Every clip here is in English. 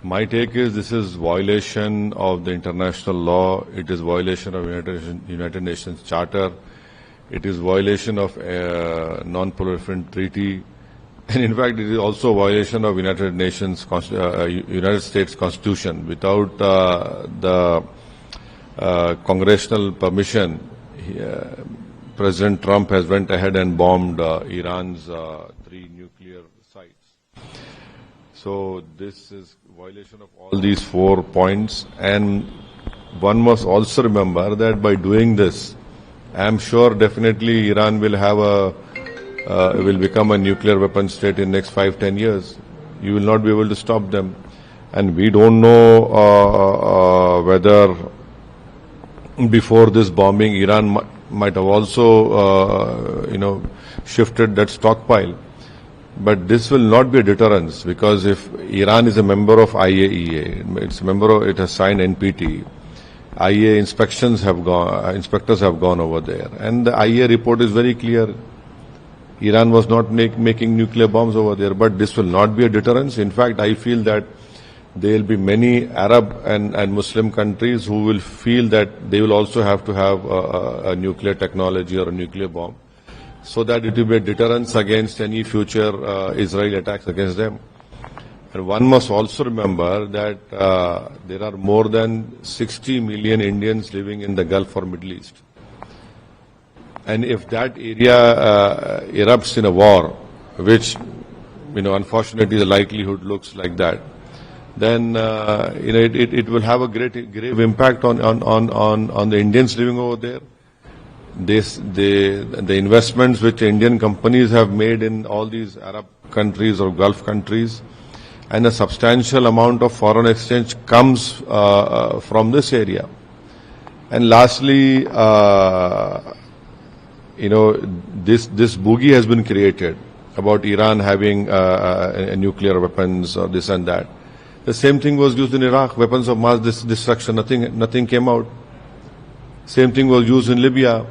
My take is this is violation of the international law. It is violation of United Nations Charter. It is violation of non-proliferation treaty. And in fact, it is also a violation of United States Constitution. Without the congressional permission, President Trump has went ahead and bombed Iran's 3 nuclear sites. So this is violation of all these 4 points. And one must also remember that by doing this, I am sure definitely Iran will have will become a nuclear weapon state in next 5-10 years. You will not be able to stop them. And we don't know whether before this bombing, Iran might have also, shifted that stockpile. But this will not be a deterrence, because if Iran is a member of IAEA, it has signed NPT. IAEA inspectors have gone over there, and the IAEA report is very clear. Iran was not making nuclear bombs over there, but this will not be a deterrence. In fact, I feel that there will be many Arab and Muslim countries who will feel that they will also have to have a nuclear technology or a nuclear bomb, so that it will be a deterrence against any future Israeli attacks against them. And one must also remember that there are more than 60 million Indians living in the Gulf or Middle East. And if that area erupts in a war, which, unfortunately the likelihood looks like that, then, it will have a grave impact on the Indians living over there. The investments which Indian companies have made in all these Arab countries or Gulf countries, and a substantial amount of foreign exchange comes from this area. And lastly, this boogie has been created about Iran having nuclear weapons or this and that. The same thing was used in Iraq, weapons of mass destruction. Nothing came out. Same thing was used in Libya.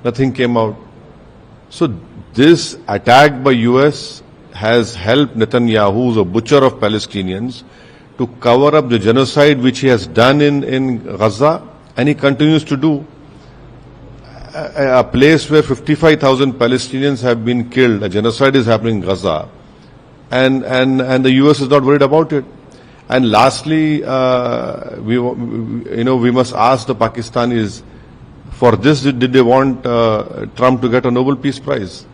Nothing came out. So this attack by US has helped Netanyahu, who's a butcher of Palestinians, to cover up the genocide which he has done in Gaza, and he continues to do. A place where 55,000 Palestinians have been killed, a genocide is happening in Gaza, and the US is not worried about it. And lastly, we must ask the Pakistanis, for this, did they want Trump to get a Nobel Peace Prize?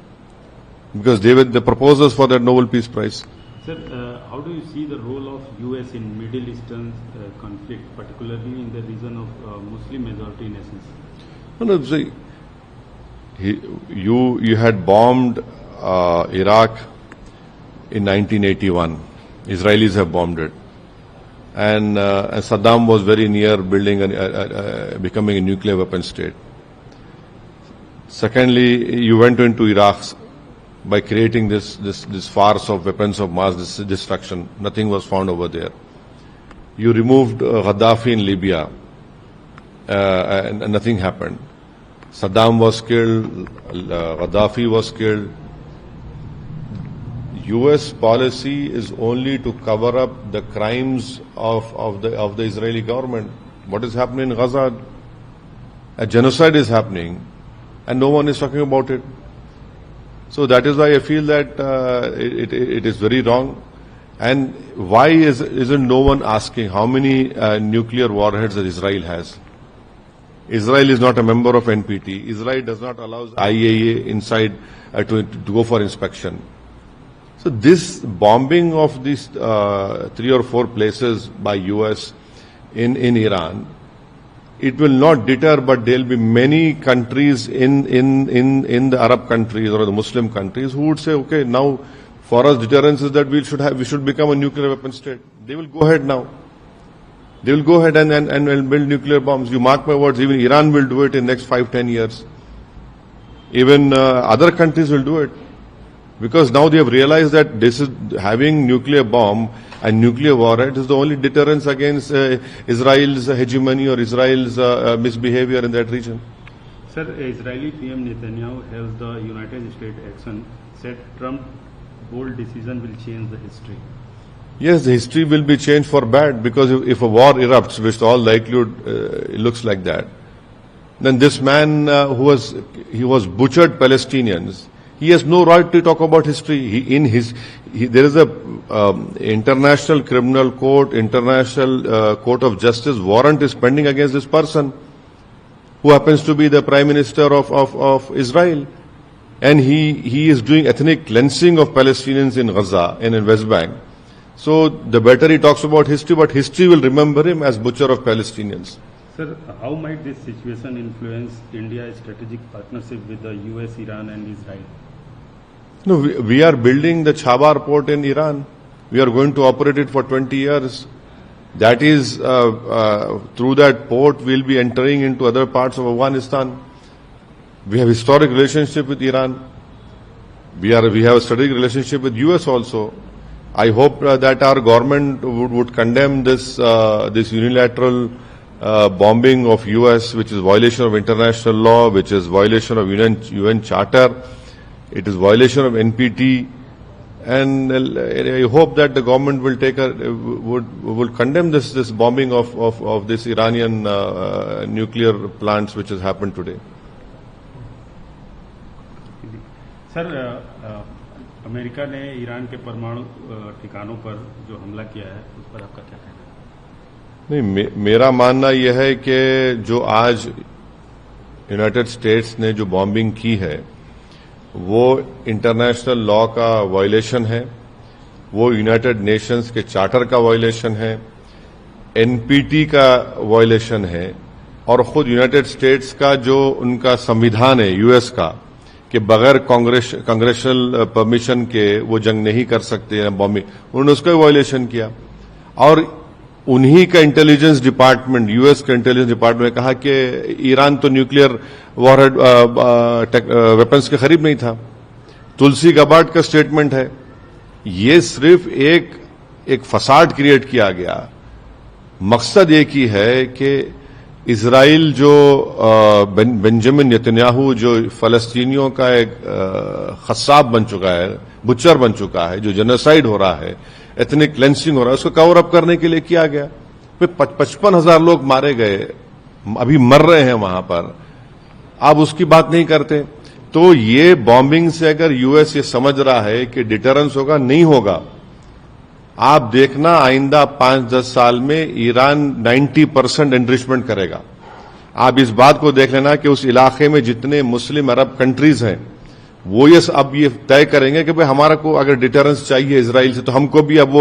Because they were the proposers for that Nobel Peace Prize. Sir, how do you see the role of US in Middle Eastern conflict, particularly in the region of Muslim majority nations? No, see, you had bombed Iraq in 1981. Israelis have bombed it. And Saddam was very near becoming a nuclear weapon state. Secondly, you went into Iraq by creating this farce of weapons of mass destruction. Nothing was found over there. You removed Gaddafi in Libya, and nothing happened. Saddam was killed, Gaddafi was killed. US policy is only to cover up the crimes of the Israeli government. What is happening in Gaza? A genocide is happening, and no one is talking about it. So that is why I feel that it is very wrong. And why isn't no one asking how many nuclear warheads that Israel has? Israel is not a member of NPT. Israel does not allow IAEA inside to go for inspection. So this bombing of these 3 or 4 places by US in Iran, it will not deter, but there will be many countries in the Arab countries or the Muslim countries who would say, okay, now for us deterrence is that we should become a nuclear weapon state. They will go ahead now. They will go ahead and build nuclear bombs. You mark my words, even Iran will do it in the next 5-10 years. Even other countries will do it. Because now they have realized that this is having nuclear bomb and nuclear warhead is the only deterrence against Israel's hegemony or Israel's misbehavior in that region. Sir, Israeli PM Netanyahu has the United States action said Trump's bold decision will change the history. Yes, the history will be changed for bad, because if a war erupts, which all likelihood looks like that, then this man he was butchered Palestinians. He has no right to talk about history. There is a international criminal court, international court of justice warrant is pending against this person, who happens to be the Prime Minister of Israel. And he is doing ethnic cleansing of Palestinians in Gaza and in West Bank. So the better he talks about history, but history will remember him as butcher of Palestinians. Sir, how might this situation influence India's strategic partnership with the US, Iran and Israel? No, we are building the Chabar port in Iran. We are going to operate it for 20 years. That is, through that port, we'll be entering into other parts of Afghanistan. We have historic relationship with Iran. We have a strategic relationship with US also. I hope that our government would condemn this unilateral bombing of US, which is violation of international law, which is violation of UN Charter. It is violation of NPT, and I hope that the government will will condemn this bombing of this Iranian nuclear plants which has happened today. Sir, America ने Iran के परमाणु ठिकानों पर जो हमला किया है उस पर आपका क्या कहना है? नहीं, मेरा मानना यह है कि जो आज यूनाइटेड स्टेट्स ने जो बॉम्बिंग की है वो इंटरनेशनल लॉ का वायलेशन है, वो यूनाइटेड नेशंस के चार्टर का वायलेशन है, एनपीटी का वायलेशन है, और खुद यूनाइटेड स्टेट्स का जो उनका संविधान है यूएस का कि बगैर कांग्रेशनल परमिशन के वो जंग नहीं कर सकते बॉम्बिंग, उन्होंने उसका वायलेशन किया। और उन्हीं का इंटेलिजेंस डिपार्टमेंट, यूएस का इंटेलिजेंस डिपार्टमेंट ने कहा कि ईरान तो न्यूक्लियर वॉरहेड वेपन्स के करीब नहीं था। तुलसी गबार्ड का स्टेटमेंट है। ये सिर्फ एक फसाड क्रिएट किया गया। मकसद एक ही है कि इजराइल जो बेंजामिन नेतन्याहू जो फलस्तीनियों का एक खस्साब बन चुका है, बुचर बन चुका है, जो जेनोसाइड हो रहा है, एथनिक क्लेंसिंग हो रहा है, उसको कवर अप करने के लिए किया गया। 55,000 लोग मारे गए, अभी मर रहे हैं वहां पर, आप उसकी बात नहीं करते। तो ये बॉम्बिंग से अगर यूएस ये समझ रहा है कि डिटरेंस होगा, नहीं होगा। आप देखना आइंदा 5-10 साल में ईरान 90% एनरिचमेंट करेगा। आप इस बात को देख लेना कि उस इलाके में जितने मुस्लिम अरब कंट्रीज हैं वो अब ये तय करेंगे कि भाई हमारा को अगर डिटरेंस चाहिए इजराइल से तो हमको भी अब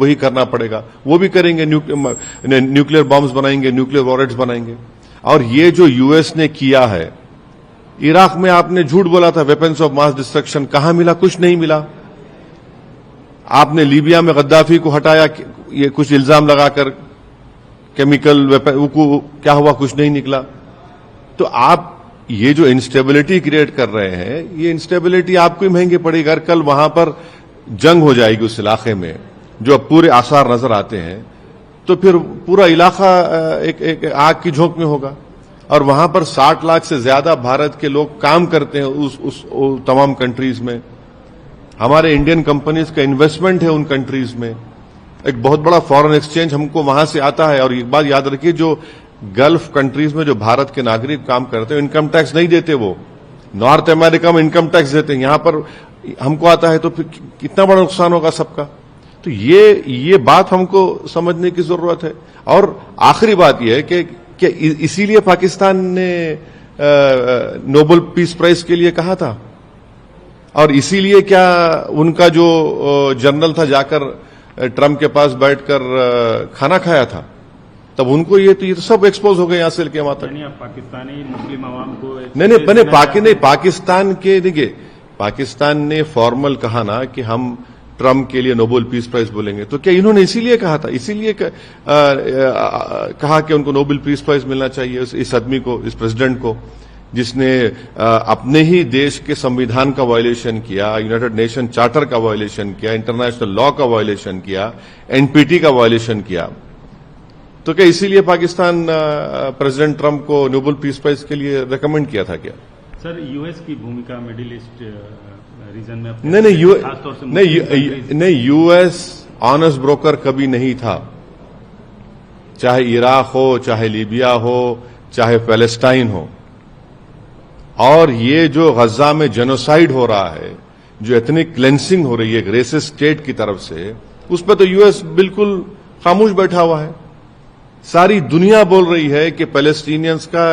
वही करना पड़ेगा। वो भी करेंगे, न्यूक्लियर बॉम्ब्स बनाएंगे, न्यूक्लियर वॉरहेड्स बनाएंगे। और ये जो यूएस ने किया है, इराक में आपने झूठ बोला था वेपन्स ऑफ मास डिस्ट्रक्शन, कहां मिला? कुछ नहीं मिला। आपने लीबिया में गद्दाफी को हटाया, ये कुछ इल्जाम लगाकर केमिकल वेपन, क्या हुआ? कुछ नहीं निकला। तो आप ये जो इंस्टेबिलिटी क्रिएट कर रहे हैं, ये इंस्टेबिलिटी आपको ही महंगी पड़ेगी। अगर कल वहां पर जंग हो जाएगी उस इलाके में, जो अब पूरे आसार नजर आते हैं, तो फिर पूरा इलाका एक आग की झोंक में होगा। और वहां पर 60 लाख से ज्यादा भारत के लोग काम करते हैं उस तमाम कंट्रीज में। हमारे इंडियन कंपनीज का इन्वेस्टमेंट है उन कंट्रीज में। एक बहुत बड़ा फॉरेन एक्सचेंज हमको वहां से आता है। और एक बात याद रखिए, जो गल्फ कंट्रीज में जो भारत के नागरिक काम करते हैं, इनकम टैक्स नहीं देते। वो नॉर्थ अमेरिका में इनकम टैक्स देते हैं, यहां पर हमको आता है, तो फिर कितना बड़ा नुकसान होगा सबका। तो ये बात हमको समझने की जरूरत है। और आखिरी बात यह है कि इसीलिए पाकिस्तान ने नोबेल पीस प्राइज के लिए कहा था, और इसीलिए क्या उनका जो जनरल था जाकर ट्रंप के पास बैठकर खाना खाया था, तब उनको ये तो सब एक्सपोज हो गए यहां से लेके वहां तक। पाकिस्तानी मुस्लिम आवाम को नहीं, पाकिस्तान के देखिए, पाकिस्तान ने फॉर्मल कहा ना कि हम ट्रंप के लिए नोबेल पीस प्राइज बोलेंगे, तो क्या इन्होंने इसीलिए कहा था? इसीलिए कहा कि उनको नोबेल पीस प्राइज मिलना चाहिए इस आदमी को, इस प्रेसिडेंट को, जिसने अपने ही देश के संविधान का वायलेशन किया, यूनाइटेड नेशन चार्टर का वायलेशन किया, इंटरनेशनल लॉ का वायलेशन किया, एनपीटी का वायलेशन किया। तो क्या इसीलिए पाकिस्तान प्रेसिडेंट ट्रंप को नोबेल पीस प्राइज के लिए रेकमेंड किया था क्या? सर, यूएस की भूमिका मिडिल ईस्ट रीजन में नहीं, यूएस ऑनेस्ट ब्रोकर कभी नहीं था, चाहे इराक हो, चाहे लीबिया हो, चाहे पैलेस्टाइन हो। और ये जो गजा में जेनोसाइड हो रहा है, जो एथनिक क्लेंसिंग हो रही है एक रेसिस्ट स्टेट की तरफ से, उस पर तो यूएस बिल्कुल खामोश बैठा हुआ है। सारी दुनिया बोल रही है कि पैलेस्टीनियंस का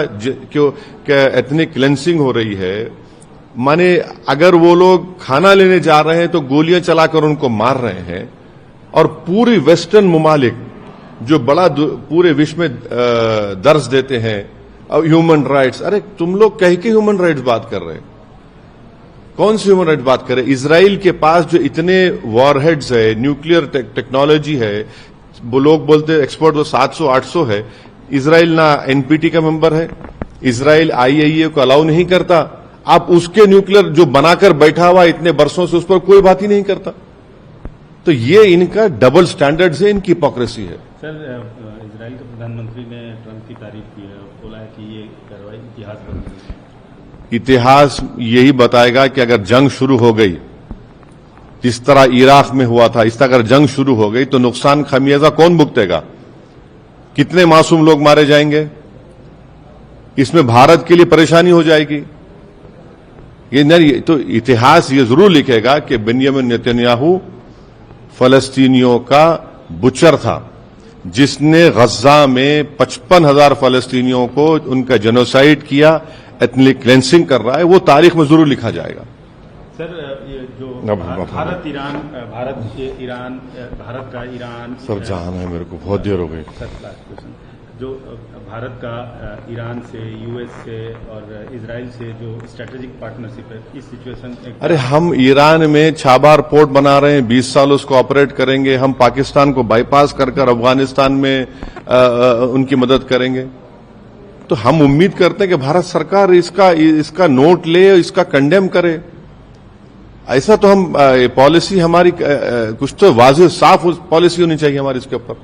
एथनिक क्लेंसिंग हो रही है, माने अगर वो लोग खाना लेने जा रहे हैं तो गोलियां चलाकर उनको मार रहे हैं। और पूरी वेस्टर्न ममालिक जो बड़ा पूरे विश्व में दर्ज देते हैं ह्यूमन राइट्स, अरे तुम लोग कह के ह्यूमन राइट्स बात कर रहे हैं? कौन सी ह्यूमन राइट्स बात कर रहे हैं? इजराइल के पास जो इतने वॉरहेड्स है, न्यूक्लियर टेक्नोलॉजी है, वो लोग बोलते हैं एक्सपर्ट वो 700-800 है। इजराइल ना एनपीटी का मेंबर है, इजराइल आईएईए को अलाउ नहीं करता। आप उसके न्यूक्लियर जो बनाकर बैठा हुआ इतने बरसों से, उस पर कोई बात ही नहीं करता। तो ये इनका डबल स्टैंडर्ड है, इनकी हिपोक्रेसी है। सर, इजराइल के प्रधानमंत्री ने ट्रंप की तारीफ की है और बोला है कि ये कार्रवाई इतिहास बन गई है। इतिहास यही बताएगा कि अगर जंग शुरू हो गई, जिस तरह इराक में हुआ था, इस तरह अगर जंग शुरू हो गई तो नुकसान खमियाजा कौन भुगतेगा? कितने मासूम लोग मारे जाएंगे? इसमें भारत के लिए परेशानी हो जाएगी। ये नहीं तो इतिहास ये जरूर लिखेगा कि बेंयामिन नेतन्याहू फलस्तीनियों का बुचर था, जिसने गजा में 55,000 फलस्तीनियों को उनका जेनोसाइड किया, एथनिक क्लेंसिंग कर रहा है। वो तारीख में जरूर लिखा जाएगा। सर, ये जो भारत का ईरान सब जाना है मेरे को, बहुत देर हो गई। सर, लास्ट क्वेश्चन, जो भारत का ईरान से, यूएस से और इजराइल से जो स्ट्रेटेजिक पार्टनरशिप है, इस सिचुएशन अरे हम ईरान में छाबार पोर्ट बना रहे हैं, 20 साल उसको ऑपरेट करेंगे। हम पाकिस्तान को बाईपास कर अफगानिस्तान में उनकी मदद करेंगे। तो हम उम्मीद करते हैं कि भारत सरकार इसका नोट ले, इसका कंडेम करे। ऐसा तो हम पॉलिसी हमारी कुछ तो वाज़ेह साफ पॉलिसी होनी चाहिए हमारी इसके ऊपर।